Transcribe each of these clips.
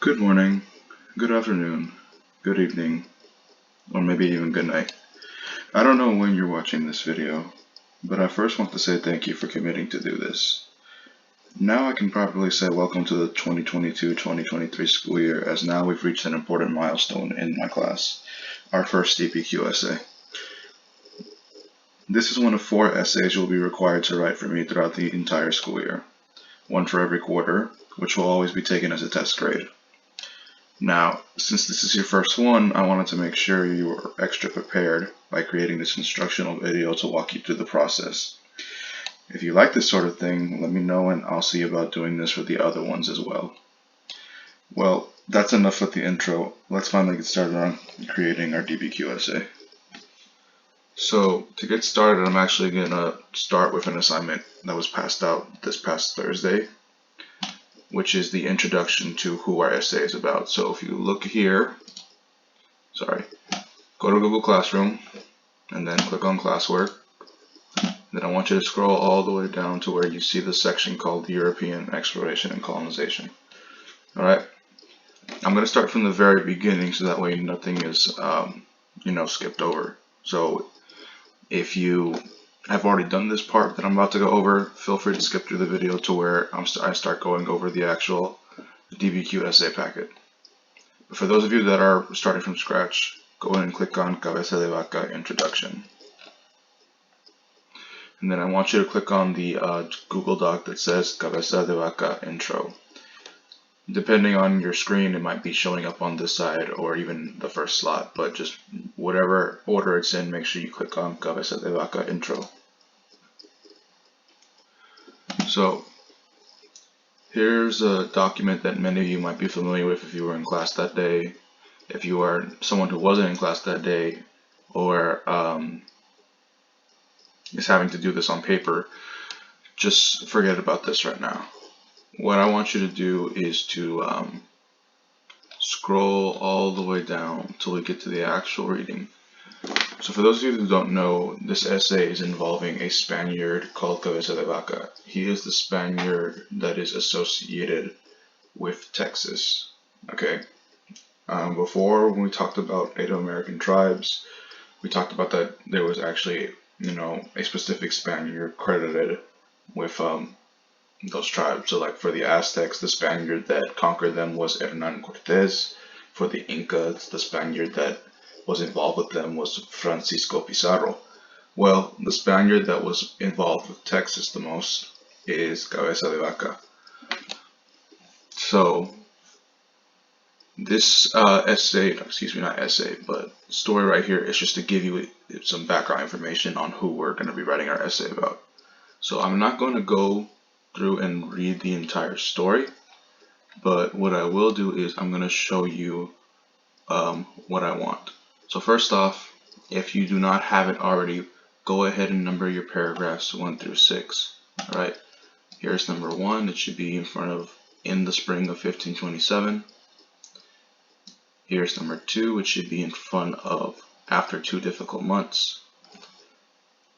Good morning, good afternoon, good evening, or maybe even good night. I don't know when you're watching this video, but I first want to say thank you for committing to do this. Now I can properly say welcome to the 2022-2023 school year, as now we've reached an important milestone in my class, our first DBQ essay. This is one of 4 essays you'll be required to write for me throughout the entire school year, one for every quarter, which will always be taken as a test grade. Now, since this is your first one, I wanted to make sure you were extra prepared by creating this instructional video to walk you through the process. If you like this sort of thing, let me know and I'll see about doing this for the other ones as well. Well, that's enough with the intro. Let's finally get started on creating our DBQ essay. So, to get started, I'm actually going to start with an assignment that was passed out this past Thursday, which is the introduction to who our essay is about. So if you look here, go to Google Classroom and then click on classwork. Then I want you to scroll all the way down to where you see the section called European Exploration and Colonization. Alright, I'm going to start from the very beginning so that way nothing is skipped over. So if you have already done this part that I'm about to go over, feel free to skip through the video to where I start going over the actual DBQ essay packet. But for those of you that are starting from scratch, go ahead and click on Cabeza de Vaca Introduction. And then I want you to click on the Google Doc that says Cabeza de Vaca Intro. Depending on your screen, it might be showing up on this side or even the first slot, but just whatever order it's in, make sure you click on Cabeza de Vaca Intro. So here's a document that many of you might be familiar with if you were in class that day, if you are someone who wasn't in class that day, or is having to do this on paper. Just forget about this right now. What I want you to do is to scroll all the way down till we get to the actual reading. So for those of you who don't know, this essay is involving a Spaniard called Cabeza de Vaca. He is the Spaniard that is associated with Texas. Okay. Before, when we talked about Native American tribes, we talked about that there was actually, a specific Spaniard credited with those tribes. So like for the Aztecs, the Spaniard that conquered them was Hernán Cortés. For the Incas, the Spaniard that was involved with them was Francisco Pizarro. Well, the Spaniard that was involved with Texas the most is Cabeza de Vaca. So this story right here is just to give you some background information on who we're going to be writing our essay about. So I'm not going to go through and read the entire story, but what I will do is I'm going to show you what I want. So first off, if you do not have it already, go ahead and number your paragraphs 1 through 6. Alright, here's number 1. It should be in front of in the spring of 1527. Here's number 2. It should be in front of after 2 difficult months.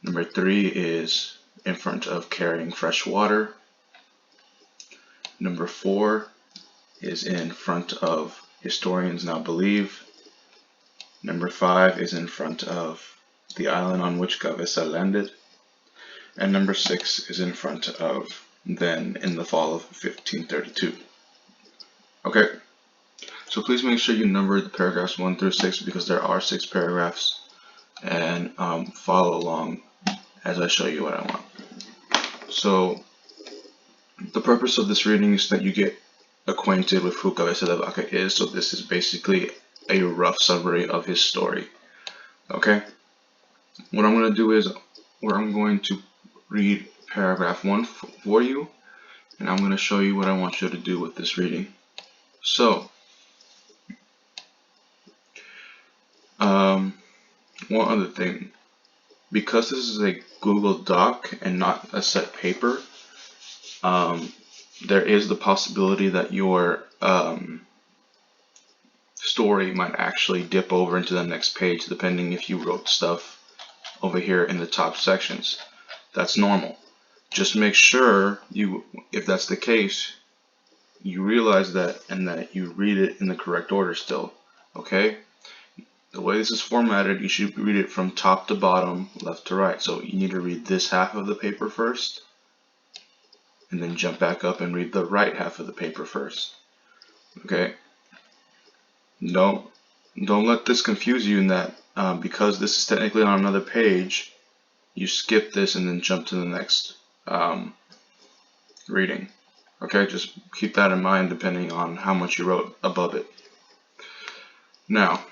Number 3 is in front of carrying fresh water. Number 4 is in front of historians now believe. Number 5 is in front of the island on which Cabeza landed. And number 6 is in front of then in the fall of 1532. Okay, so please make sure you number the paragraphs 1 through 6 because there are 6 paragraphs, and follow along as I show you what I want. So the purpose of this reading is that you get acquainted with who Cabeza de Vaca is. So this is basically a rough summary of his story. Okay, what I'm going to do is I'm going to read paragraph 1 for you, and I'm going to show you what I want you to do with this reading. So one other thing, because this is a Google Doc and not a set paper, there is the possibility that your story might actually dip over into the next page depending if you wrote stuff over here in the top sections. That's normal. Just make sure if that's the case, you realize that and that you read it in the correct order still. Okay? The way this is formatted, you should read it from top to bottom, left to right. So you need to read this half of the paper first, and then jump back up and read the right half of the paper first. Okay? Don't let this confuse you in that because this is technically on another page, you skip this and then jump to the next reading. Okay, just keep that in mind depending on how much you wrote above it. Now,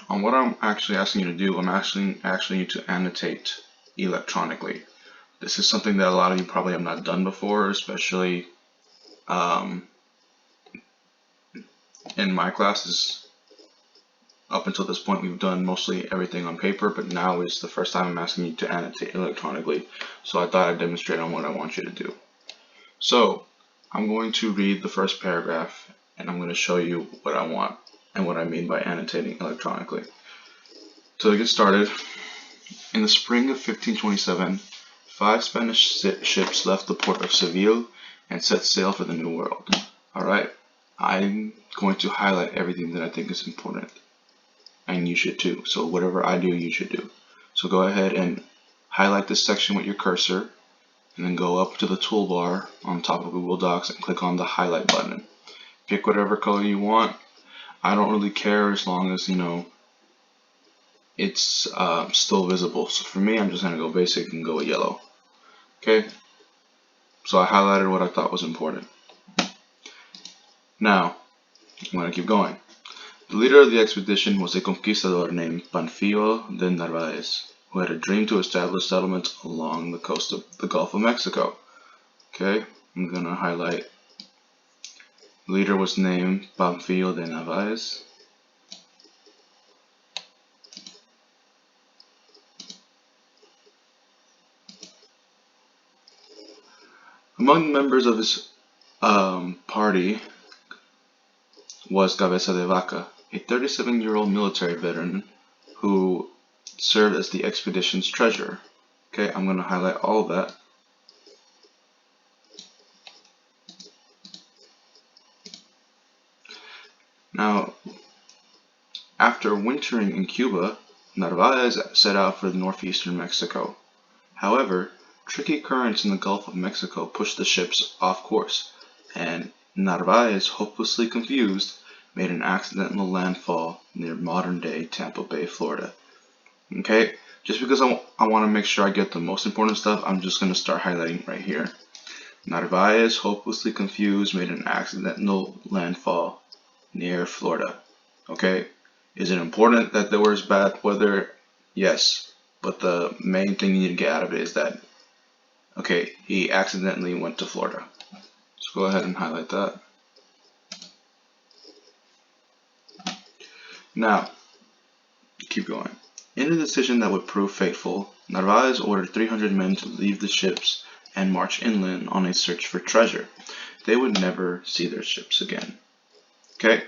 on what I'm actually asking you to do, I'm asking you to annotate electronically. This is something that a lot of you probably have not done before, especially in my classes. Up until this point, we've done mostly everything on paper, but now is the first time I'm asking you to annotate electronically. So I thought I'd demonstrate on what I want you to do. So I'm going to read the first paragraph, and I'm going to show you what I want and what I mean by annotating electronically. So to get started, in the spring of 1527, 5 Spanish ships left the port of Seville and set sail for the New World. Alright, I'm going to highlight everything that I think is important. And you should too. So whatever I do, you should do. So go ahead and highlight this section with your cursor, and then go up to the toolbar on top of Google Docs and click on the highlight button. Pick whatever color you want. I don't really care as long as, you know, it's still visible. So for me, I'm just going to go basic and go with yellow. Okay? So I highlighted what I thought was important. Now, I'm going to keep going. The leader of the expedition was a conquistador named Panfilo de Narvaez, who had a dream to establish settlements along the coast of the Gulf of Mexico. Okay, I'm going to highlight. The leader was named Panfilo de Narvaez. Among the members of his party was Cabeza de Vaca, a 37-year-old military veteran who served as the expedition's treasurer. Okay, I'm going to highlight all of that. Now, after wintering in Cuba, Narvaez set out for northeastern Mexico. However, tricky currents in the Gulf of Mexico pushed the ships off course, and Narvaez, hopelessly confused, made an accidental landfall near modern-day Tampa Bay, Florida. Okay, just because I want to make sure I get the most important stuff, I'm just going to start highlighting right here. Narvaez, hopelessly confused, made an accidental landfall near Florida. Okay, is it important that there was bad weather? Yes, but the main thing you need to get out of it is that, okay, he accidentally went to Florida. So go ahead and highlight that. Now, keep going. In a decision that would prove fateful, Narvaez ordered 300 men to leave the ships and march inland on a search for treasure. They would never see their ships again. Okay?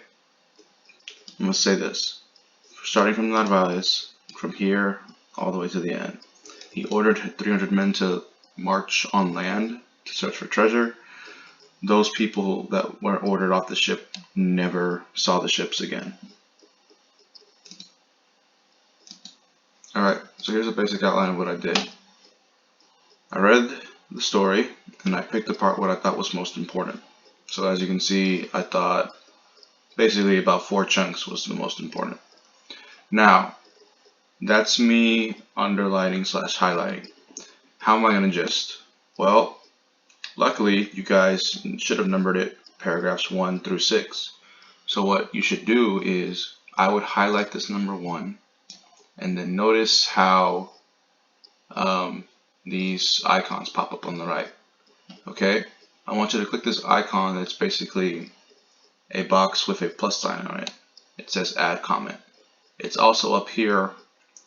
I'm going to say this. Starting from Narvaez, from here all the way to the end, he ordered 300 men to march on land to search for treasure. Those people that were ordered off the ship never saw the ships again. Alright, so here's a basic outline of what I did. I read the story, and I picked apart what I thought was most important. So as you can see, I thought basically about 4 chunks was the most important. Now, that's me underlining / highlighting. How am I going to gist? Well, luckily, you guys should have numbered it paragraphs 1 through 6. So what you should do is, I would highlight this number 1, and then notice how these icons pop up on the right. Okay, I want you to click this icon that's basically a box with a plus sign on it. It says add comment. It's also up here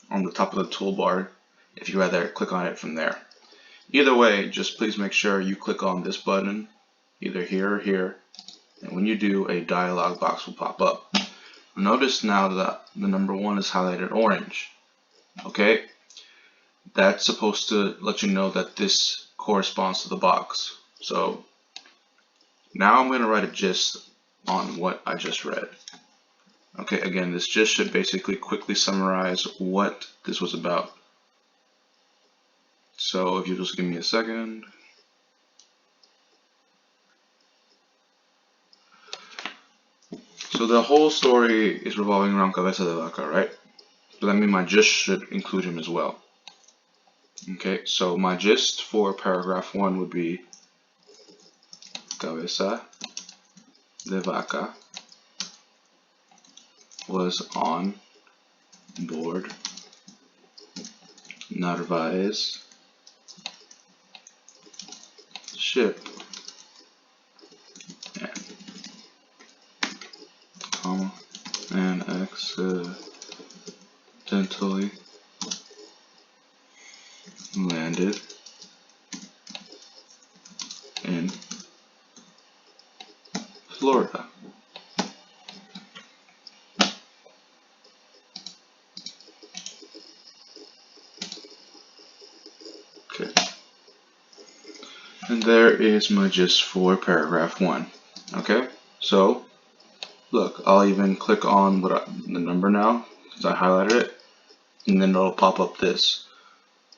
on the top of the toolbar if you rather click on it from there. Either way, just please make sure you click on this button either here or here, and when you do, a dialog box will pop up. Notice now that the number 1 is highlighted orange. Okay, that's supposed to let you know that this corresponds to the box. So Now I'm going to write a gist on what I just read. Okay, again, this gist should basically quickly summarize what this was about. So if you just give me a second. So the whole story is revolving around Cabeza de Vaca, right? So that means my gist should include him as well. Okay, so my gist for paragraph 1 would be Cabeza de Vaca was on board Narvaez' ship and accidentally landed in Florida. Okay. And there is my gist for paragraph 1. Okay, so look, I'll even click on the number now because I highlighted it, and then it'll pop up this.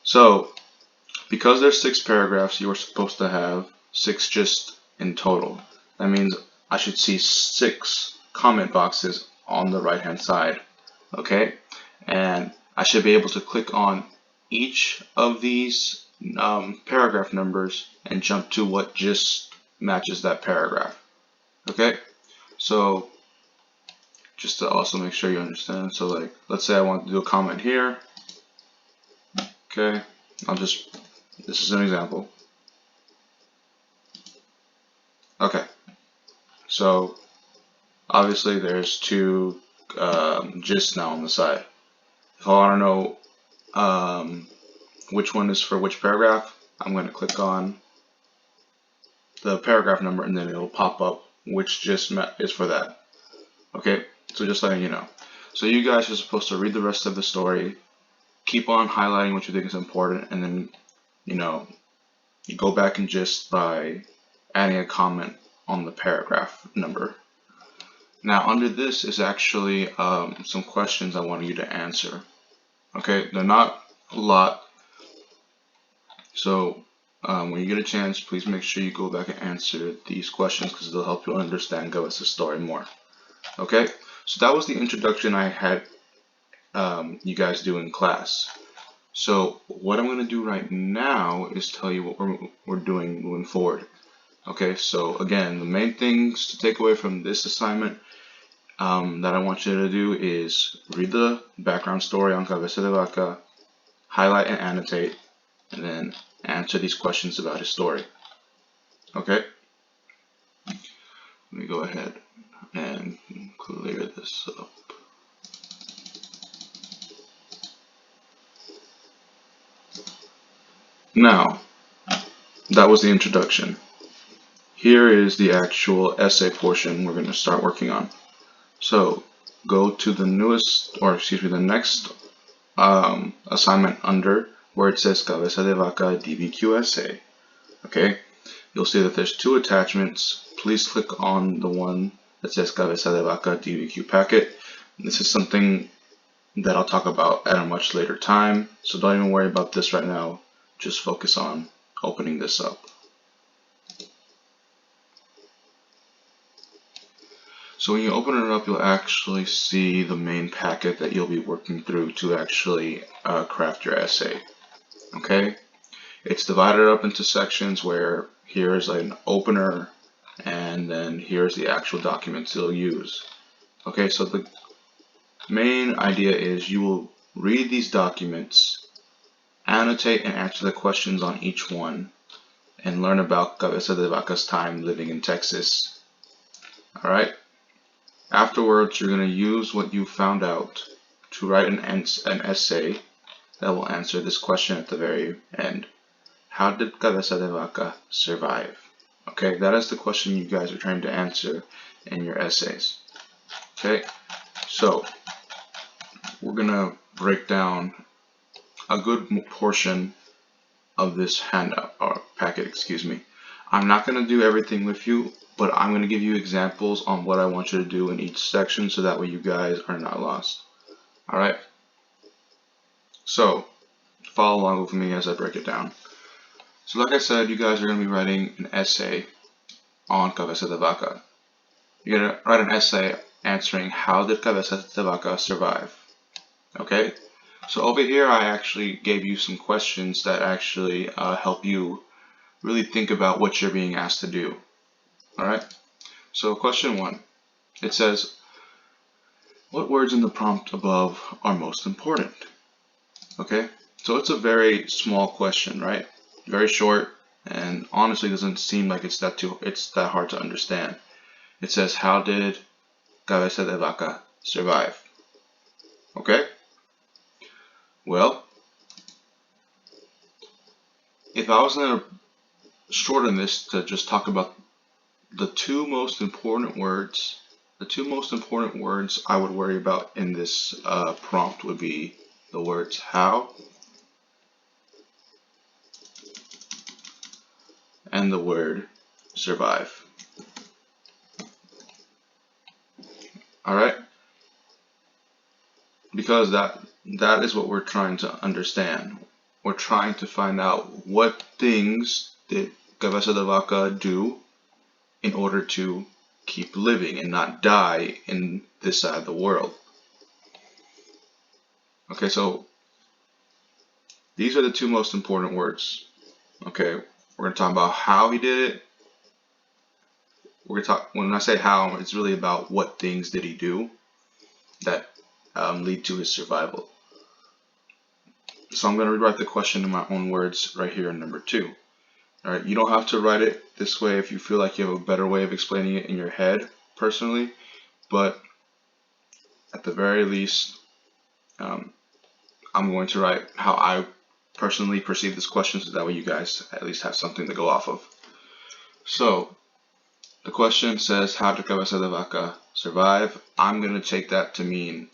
So because there's 6 paragraphs, you are supposed to have 6 gists in total. That means I should see 6 comment boxes on the right hand side. Okay, and I should be able to click on each of these paragraph numbers and jump to what gist matches that paragraph. Okay, so just to also make sure you understand, so like let's say I want to do a comment here. Okay, this is an example. Okay, so obviously there's 2 gists now on the side. If I want to know which one is for which paragraph, I'm going to click on the paragraph number and then it'll pop up which gist is for that. Okay, so just letting you know. So you guys are supposed to read the rest of the story, keep on highlighting what you think is important, and then you go back and gist by adding a comment on the paragraph number. Now under this is actually some questions I want you to answer. Okay, they're not a lot, so when you get a chance, please make sure you go back and answer these questions because they'll help you understand Gabesa's story more. Okay, so that was the introduction I had you guys do in class. So what I'm going to do right now is tell you what we're doing moving forward. Okay, so again, the main things to take away from this assignment that I want you to do is read the background story on Cabeza de Vaca, highlight and annotate, and then answer these questions about his story. Okay, let me go ahead and clear this up. Now, that was the introduction. Here is the actual essay portion we're going to start working on. So, go to the the next assignment under where it says Cabeza de Vaca DBQ essay. Okay, you'll see that there's 2 attachments. Please click on the one that says Cabeza de Vaca DBQ packet. This is something that I'll talk about at a much later time, so don't even worry about this right now. Just focus on opening this up. So when you open it up, you'll actually see the main packet that you'll be working through to actually craft your essay. Okay, it's divided up into sections where here's an opener and then here's the actual documents you'll use. Okay, so the main idea is you will read these documents, annotate and answer the questions on each one, and learn about Cabeza de Vaca's time living in Texas. Alright? Afterwards, you're going to use what you found out to write an essay that will answer this question at the very end. How did Cabeza de Vaca survive? Okay, that is the question you guys are trying to answer in your essays. Okay, so we're going to break down a good portion of this handout or packet, excuse me. I'm not going to do everything with you. but I'm going to give you examples on what I want you to do in each section so that way you guys are not lost. Alright? So, follow along with me as I break it down. So like I said, you guys are going to be writing an essay on Cabeza de Vaca. You're going to write an essay answering how did Cabeza de Vaca survive. Okay? So over here I actually gave you some questions that actually help you really think about what you're being asked to do. Alright? So question 1. It says, what words in the prompt above are most important? Okay? So it's a very small question, right? Very short, and honestly doesn't seem like it's that hard to understand. It says, how did Cabeza de Vaca survive? Okay? Well, if I was going to shorten this to just talk about the two most important words I would worry about in this prompt would be the words how and the word survive. Alright? Because that is what we're trying to understand. We're trying to find out what things did Cabeza de Vaca do in order to keep living and not die in this side of the world. Okay, so these are the two most important words. Okay, we're going to talk about how he did it. We're going to talk, when I say how, it's really about what things did he do that lead to his survival. So I'm going to rewrite the question in my own words right here in number 2. Alright, you don't have to write it this way if you feel like you have a better way of explaining it in your head, personally, but at the very least, I'm going to write how I personally perceive this question so that way you guys at least have something to go off of. So, the question says, how did Cabeza de Vaca survive? I'm going to take that to mean,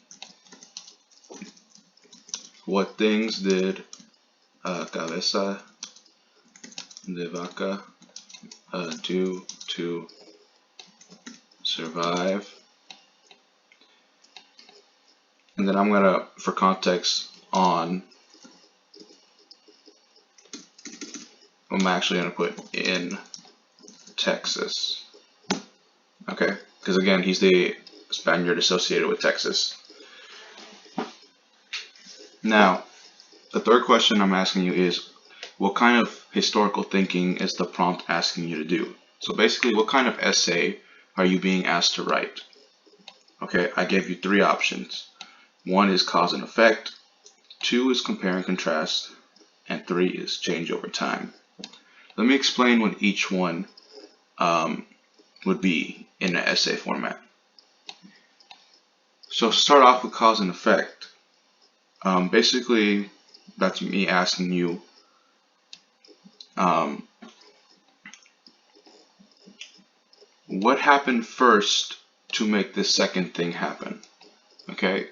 what things did Cabeza de Vaca do to survive? And then I'm going to, for context, I'm actually going to put in Texas. Okay, because again, he's the Spaniard associated with Texas. Now, the third question I'm asking you is, what kind of historical thinking is the prompt asking you to do? So basically, what kind of essay are you being asked to write? Okay, I gave you 3 options. 1 is cause and effect, 2 is compare and contrast, and 3 is change over time. Let me explain what each one would be in an essay format. So start off with cause and effect. Basically, that's me asking you what happened first to make this second thing happen. Okay,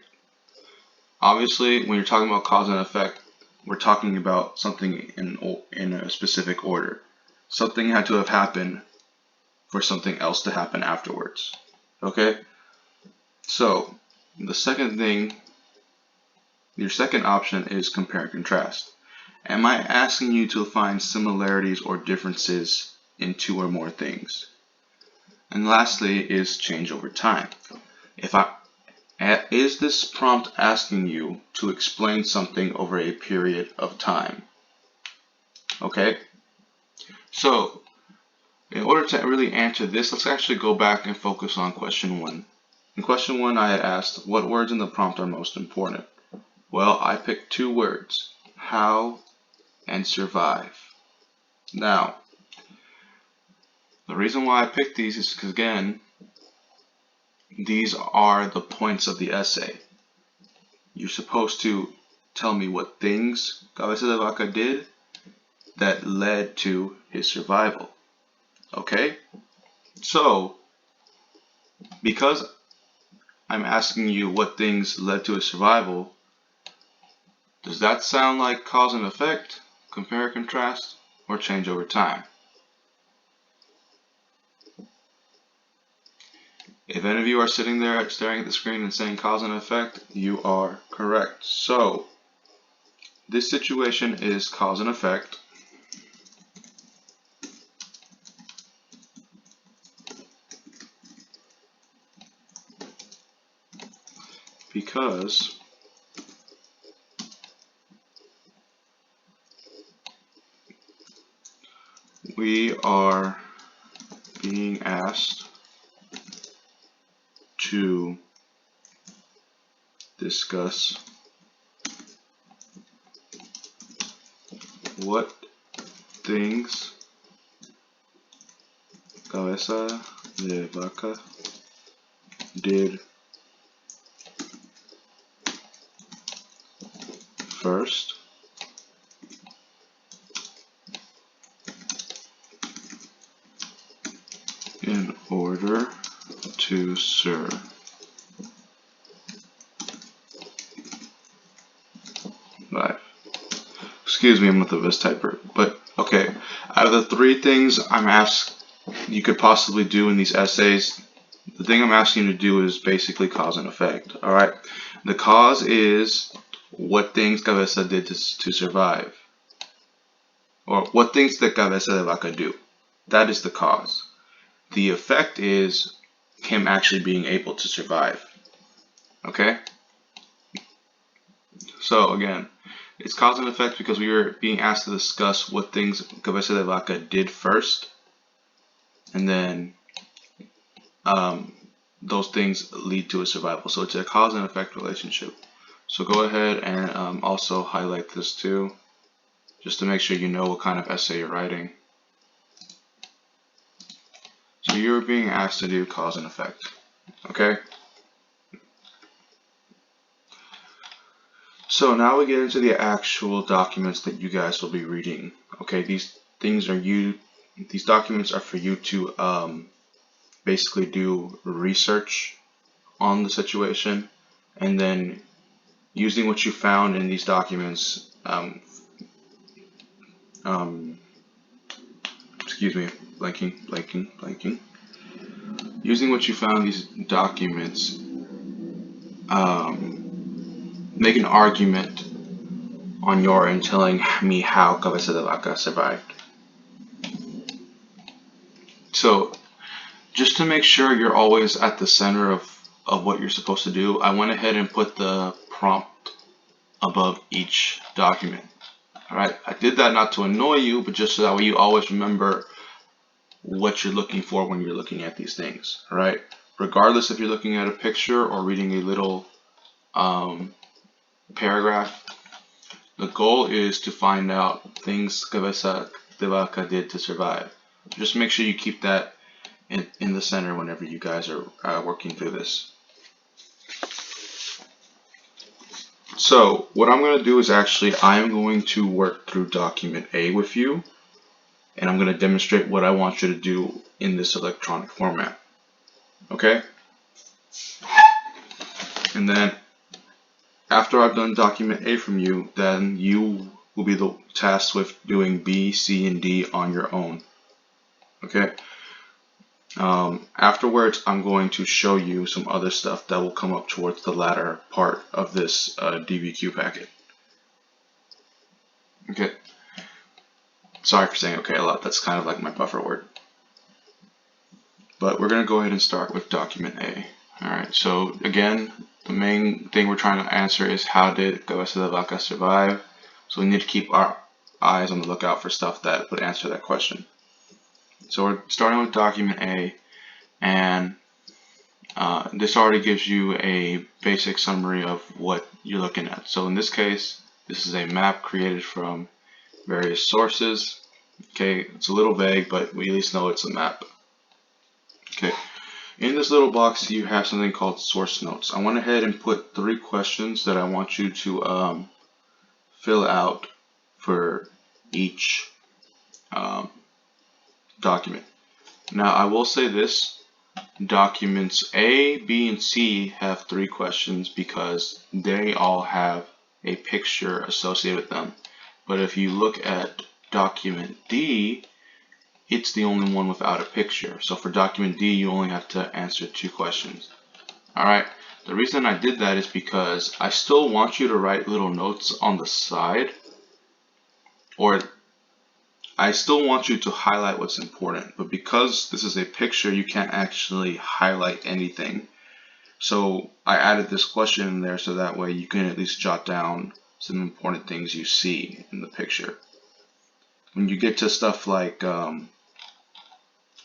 obviously when you're talking about cause and effect, we're talking about something in a specific order. Something had to have happened for something else to happen afterwards. Okay, so the second thing, your second option is compare and contrast. Am I asking you to find similarities or differences in 2 or more things? And lastly is change over time. Is this prompt asking you to explain something over a period of time? Okay, so in order to really answer this, let's actually go back and focus on question 1. In question 1, I had asked, what words in the prompt are most important? Well, I picked 2 words, how and survive. Now, the reason why I picked these is because, again, these are the points of the essay. You're supposed to tell me what things Cabeza de Vaca did that led to his survival. Okay? So, because I'm asking you what things led to his survival, does that sound like cause and effect, compare and contrast, or change over time? If any of you are sitting there staring at the screen and saying cause and effect, you are correct. So this situation is cause and effect because we are being asked to discuss what things Cabeza de Vaca did first in order to survive. Excuse me, I'm not the best typer, but okay. Out of the three things I'm asked you could possibly do in these essays, the thing I'm asking you to do is basically cause and effect. All right. The cause is what things Cabeza did to survive, or what things did Cabeza de Vaca do. That is the cause. The effect is him actually being able to survive. Okay? So again, it's cause and effect because we were being asked to discuss what things Cabeza de Vaca did first, and then those things lead to a survival. So it's a cause and effect relationship. So go ahead and also highlight this too, just to make sure you know what kind of essay you're writing. So you're being asked to do cause and effect. Okay? So now we get into the actual documents that you guys will be reading. Okay, these documents are for you to basically do research on the situation, and then using what you found in these documents, excuse me, blanking. Using what you found in these documents, make an argument on your end telling me how Cabeza de Vaca survived. So just to make sure you're always at the center of what you're supposed to do, I went ahead and put the prompt above each document. Alright, I did that not to annoy you, but just so that way you always remember what you're looking for when you're looking at these things. Alright, regardless if you're looking at a picture or reading a little paragraph, the goal is to find out things Cabeza de Vaca did to survive. Just make sure you keep that in the center whenever you guys are working through this. So what I'm going to do is I'm going to work through document A with you, and I'm going to demonstrate what I want you to do in this electronic format. Okay? And then after I've done document A from you, then you will be tasked with doing B, C, and D on your own. Okay? Afterwards, I'm going to show you some other stuff that will come up towards the latter part of this DBQ packet. Okay. Sorry for saying okay a lot. That's kind of like my buffer word. But we're going to go ahead and start with document A. Alright, so again, the main thing we're trying to answer is how did Cabeza de Vaca survive? So we need to keep our eyes on the lookout for stuff that would answer that question. So we're starting with document A, and this already gives you a basic summary of what you're looking at. So in this case, this is a map created from various sources. Okay, it's a little vague, but we at least know it's a map. Okay, in this little box you have something called source notes. I went ahead and put 3 questions that I want you to fill out for each document. Now I will say this, documents A, B, and C have 3 questions because they all have a picture associated with them. But if you look at document D, it's the only one without a picture. So for document D, you only have to answer 2 questions. Alright, the reason I did that is because I still want you to write little notes on the side, or I still want you to highlight what's important, but because this is a picture, you can't actually highlight anything. So I added this question in there so that way you can at least jot down some important things you see in the picture. When you get to stuff like,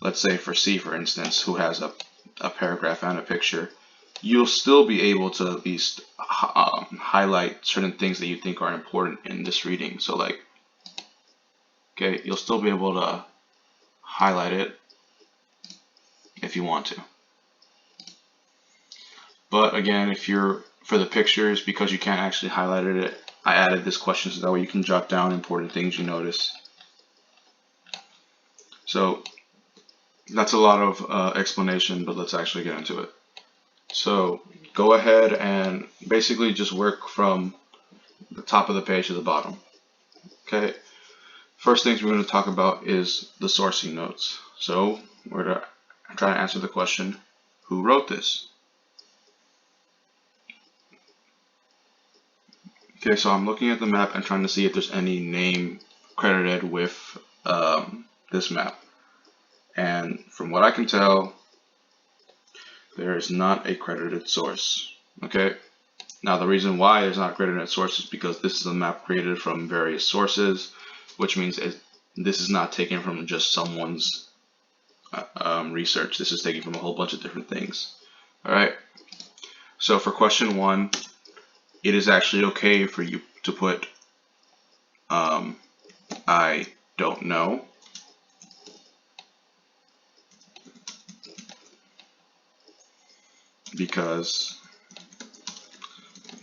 let's say for C, for instance, who has a paragraph and a picture, you'll still be able to at least highlight certain things that you think are important in this reading. So like, okay, you'll still be able to highlight it if you want to. But again, if you're for the pictures, because you can't actually highlight it, I added this question so that way you can jot down important things you notice. So that's a lot of explanation, but let's actually get into it. So go ahead and basically just work from the top of the page to the bottom. Okay. First things we're going to talk about is the sourcing notes. So we're going to try to answer the question, who wrote this? Okay, so I'm looking at the map and trying to see if there's any name credited with this map. And from what I can tell, there is not a credited source. Okay. Now the reason why there's not a credited source is because this is a map created from various sources, which means this is not taken from just someone's research. This is taken from a whole bunch of different things. All right. So for question 1, it is actually okay for you to put I don't know. Because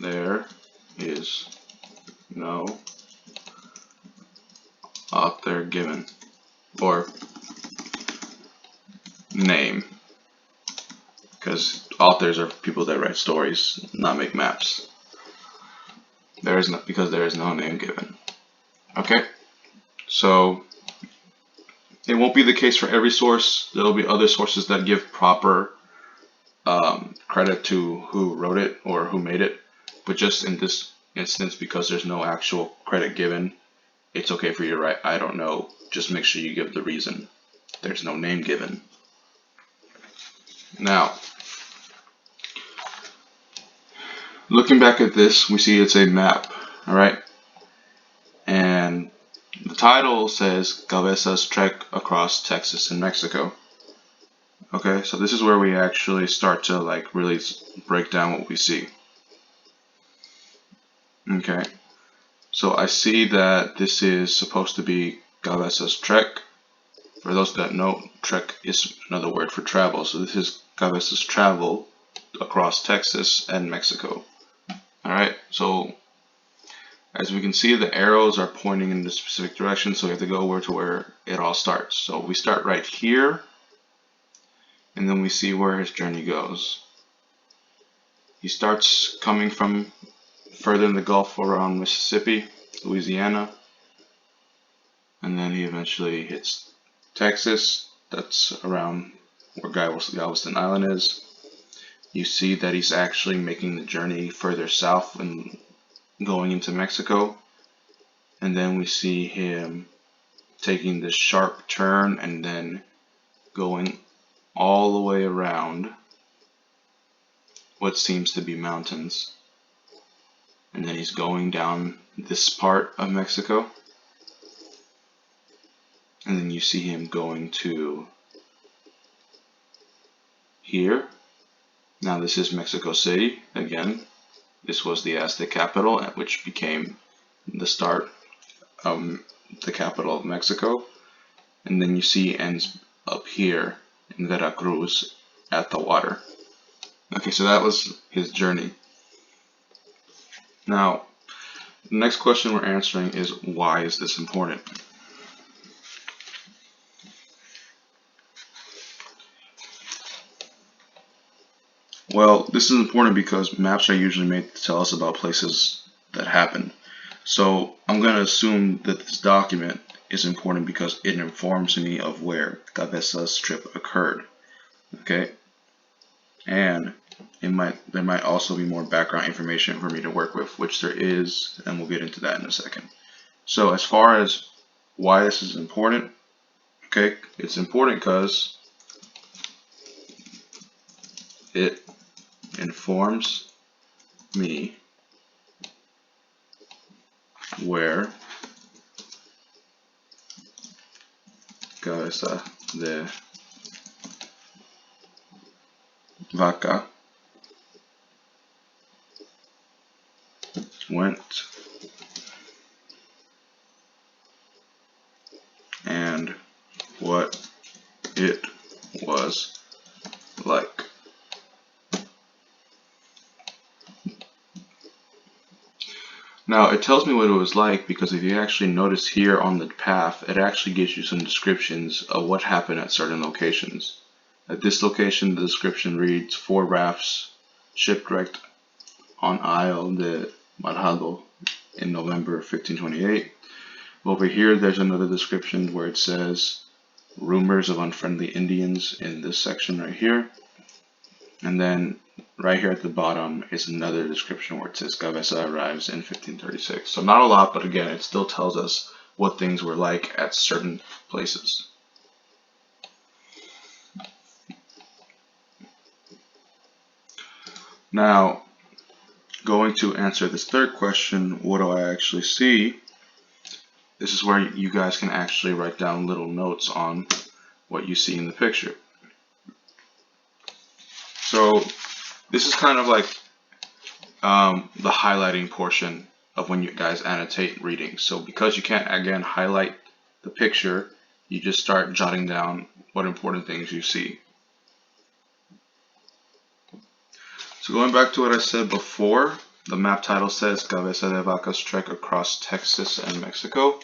there is no author given, or name, because authors are people that write stories, not make maps. Because there is no name given. Okay, so it won't be the case for every source. There will be other sources that give proper credit to who wrote it or who made it, but just in this instance, because there's no actual credit given, it's okay for you to write I don't know. Just make sure you give the reason. There's no name given. Now, looking back at this, we see it's a map, all right? And the title says Cabeza's Trek Across Texas and Mexico. Okay, so this is where we actually start to like really break down what we see. Okay, so I see that this is supposed to be Cabeza's Trek. For those that know, trek is another word for travel. So this is Cabeza's travel across Texas and Mexico. Alright, so as we can see, the arrows are pointing in the specific direction, so we have to go over to where it all starts. So we start right here, and then we see where his journey goes. He starts coming from further in the Gulf around Mississippi, Louisiana, and then he eventually hits Texas. That's around where Galveston Island is. You see that he's actually making the journey further south and going into Mexico, and then we see him taking this sharp turn and then going all the way around what seems to be mountains, and then he's going down this part of Mexico, and then you see him going to here. Now this is Mexico City again. This was the Aztec capital, which became the start of the capital of Mexico. And then you see he ends up here in Veracruz at the water. Okay, so that was his journey. Now, the next question we're answering is, why is this important? Well, this is important because maps are usually made to tell us about places that happen. So I'm going to assume that this document is important because it informs me of where Cabeza's trip occurred. Okay, and there might also be more background information for me to work with, which there is, and we'll get into that in a second. So as far as why this is important, okay, it's important because it informs me where Cabeza de Vaca went and what it was like. Now it tells me what it was like because if you actually notice here on the path, it actually gives you some descriptions of what happened at certain locations. At this location, the description reads 4 rafts shipwrecked on Isle de Marjado in November 1528. Over here, there's another description where it says rumors of unfriendly Indians in this section right here. And then right here at the bottom is another description where it says Cabeza arrives in 1536. So not a lot, but again, it still tells us what things were like at certain places. Now, going to answer this third question, what do I actually see? This is where you guys can actually write down little notes on what you see in the picture. So this is kind of like the highlighting portion of when you guys annotate reading. So because you can't again highlight the picture, you just start jotting down what important things you see. So going back to what I said before, the map title says Cabeza de Vaca's trek across Texas and Mexico.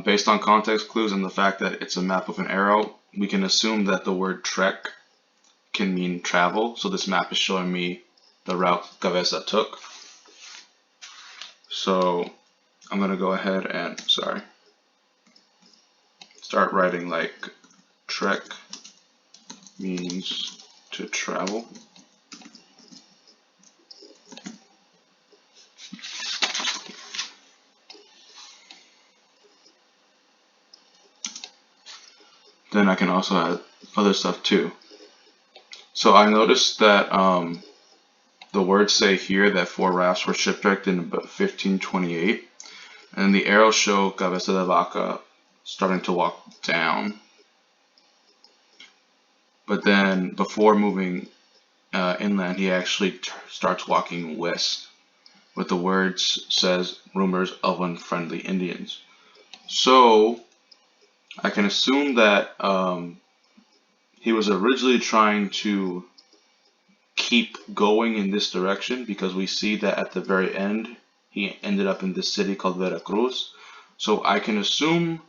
Based on context clues and the fact that it's a map with an arrow, we can assume that the word trek can mean travel. So this map is showing me the route Cabeza took. So I'm going to go ahead and, start writing like trek means to travel. Then I can also add other stuff too. So I noticed that the words say here that 4 rafts were shipwrecked in 1528, and the arrows show Cabeza de Vaca starting to walk down. But then before moving inland, he actually starts walking west, with the words says rumors of unfriendly Indians. So I can assume that he was originally trying to keep going in this direction because we see that at the very end he ended up in this city called Veracruz. So I can assume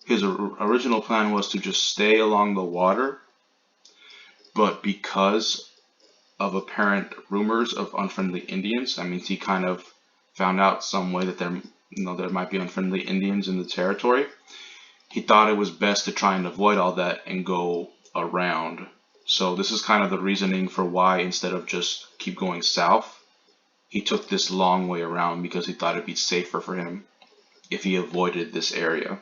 his original plan was to just stay along the water, but because of apparent rumors of unfriendly Indians, that means he kind of found out some way that there might be unfriendly Indians in the territory. He thought it was best to try and avoid all that and go around. So this is kind of the reasoning for why instead of just keep going south, he took this long way around because he thought it'd be safer for him if he avoided this area.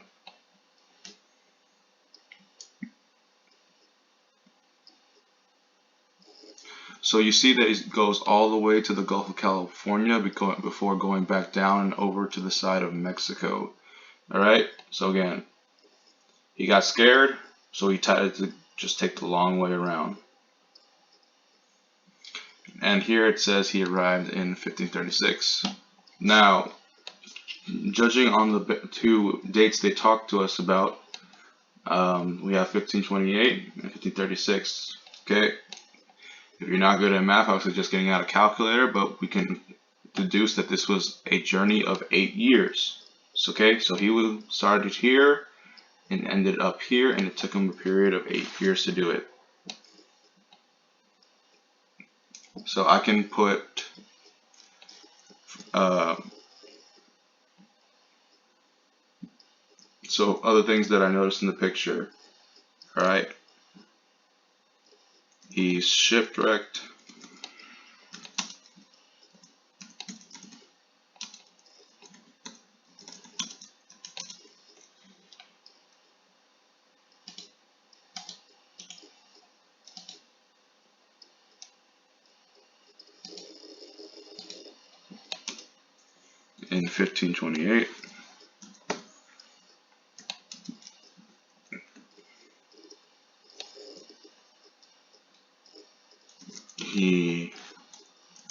So you see that he goes all the way to the Gulf of California before going back down and over to the side of Mexico. Alright, so again, he got scared, so he decided to just take the long way around. And here it says he arrived in 1536. Now, judging on the 2 dates they talked to us about, we have 1528 and 1536. Okay, if you're not good at math, I was just getting out a calculator, but we can deduce that this was a journey of 8 years. So, okay, so he started here and ended up here, and it took him a period of 8 years to do it. So I can put So other things that I noticed in the picture, alright, he's shipwrecked. In 1528. He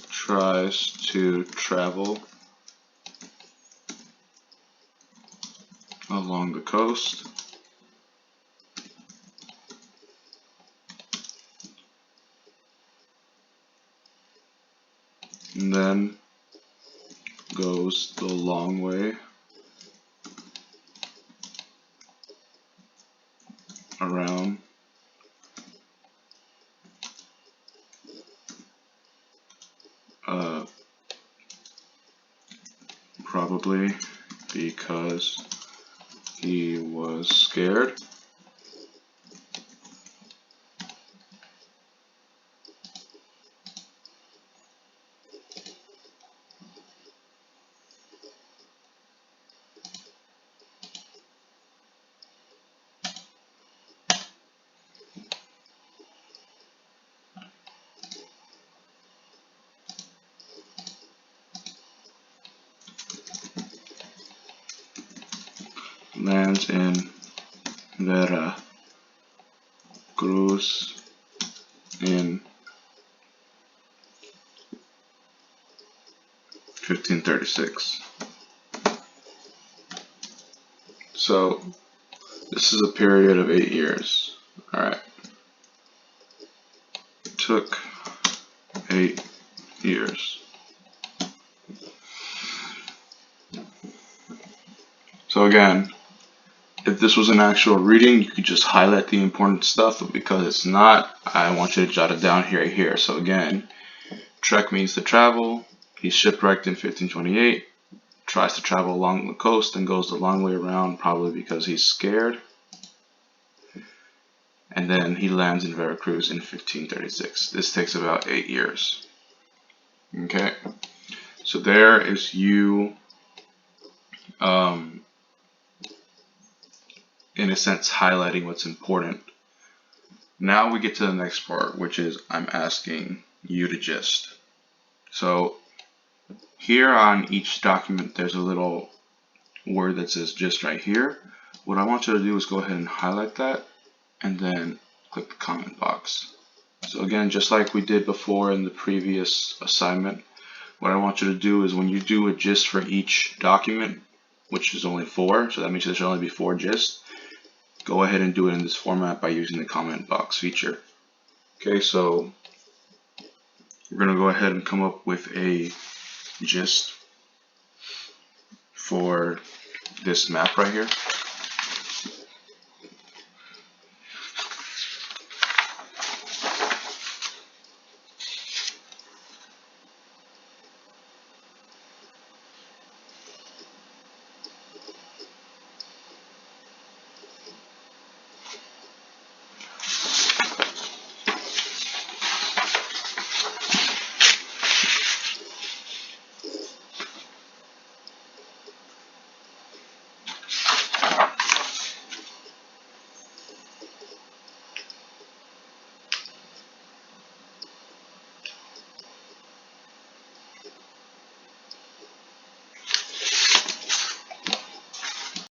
tries to travel along the coast. And then goes the long way around probably because he was scared. Lands in Vera Cruz in 1536. So this is a period of 8 years. Alright. It took 8 years. So again, if this was an actual reading, you could just highlight the important stuff, but because it's not, I want you to jot it down here. So again, trek means to travel. He's shipwrecked in 1528, tries to travel along the coast and goes the long way around, probably because he's scared. And then he lands in Veracruz in 1536. This takes about 8 years. Okay, so there is you, in a sense, highlighting what's important. Now we get to the next part, which is I'm asking you to gist. So here on each document, there's a little word that says gist right here. What I want you to do is go ahead and highlight that and then click the comment box. So again, just like we did before in the previous assignment, what I want you to do is when you do a gist for each document, which is only 4, so that means there should only be 4 gists, go ahead and do it in this format by using the comment box feature. Okay, so we're going to go ahead and come up with a gist for this map right here.